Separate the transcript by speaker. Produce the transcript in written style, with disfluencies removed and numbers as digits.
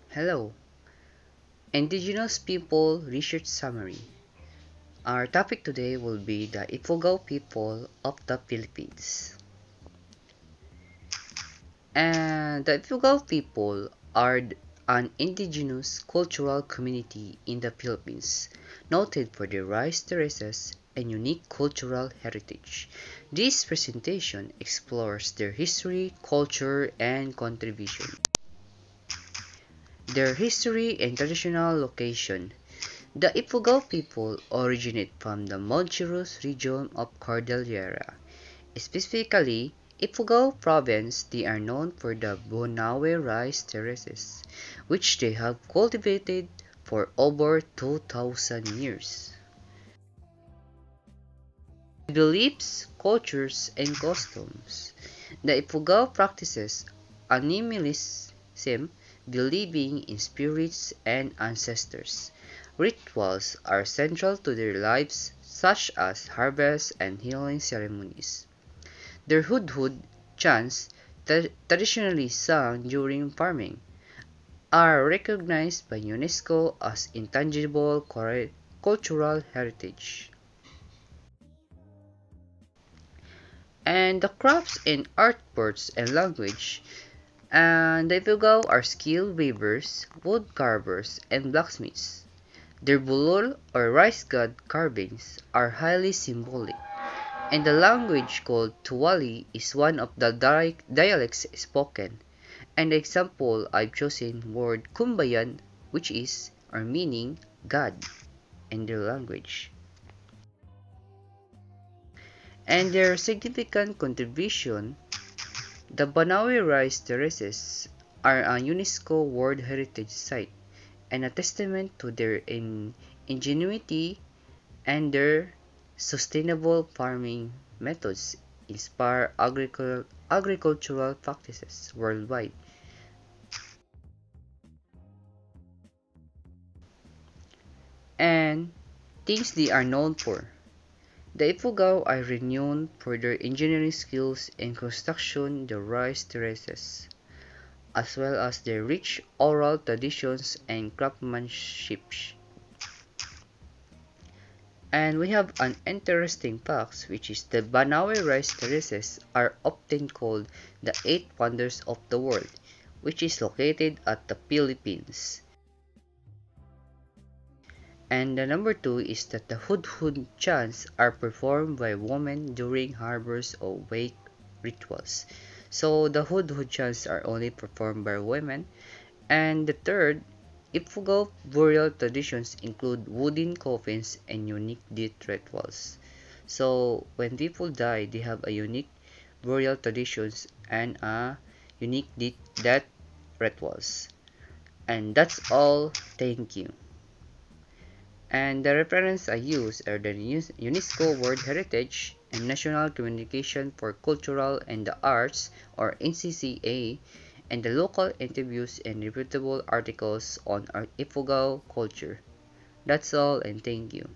Speaker 1: Hello, Indigenous People Research Summary. Our topic today will be the Ifugao people of the Philippines. And the Ifugao people are an indigenous cultural community in the Philippines, noted for their rice terraces and unique cultural heritage. This presentation explores their history, culture, and contribution. Their history and traditional location. The Ifugao people originate from the Monteros region of Cordillera. Specifically, Ifugao province, they are known for the Bonawe rice terraces, which they have cultivated for over 2,000 years. Beliefs, cultures, and customs. The Ifugao practices animalism, believing in spirits and ancestors. Rituals are central to their lives, such as harvest and healing ceremonies. Their hudhud chants, traditionally sung during farming, are recognized by UNESCO as intangible cultural heritage. And the crafts in artworks and language. And the Ifugao are skilled weavers, wood carvers, and blacksmiths. Their bulol or rice god carvings are highly symbolic, and the language called Tuwali is one of the dialects spoken. An example I've chosen word Kumbayan, which is or meaning God in their language. And their significant contribution, the Banawe rice terraces are a UNESCO World Heritage Site and a testament to their ingenuity and their sustainable farming methods inspire agricultural practices worldwide. And things they are known for. The Ifugao are renowned for their engineering skills in construction the rice terraces, as well as their rich oral traditions and craftsmanship. And we have an interesting fact, which is the Banawe rice terraces are often called the Eight Wonders of the World, which is located at the Philippines. And the number two is that the hudhud chants are performed by women during harvest or wake rituals. So the hudhud chants are only performed by women. And the third, Ifugao burial traditions include wooden coffins and unique death rituals. So when people die, they have a unique burial traditions and a unique death rituals. And that's all. Thank you. And the reference I use are the UNESCO World Heritage and National Communication for Cultural and the Arts or NCCA, and the local interviews and reputable articles on our Ifugao culture. That's all, and thank you.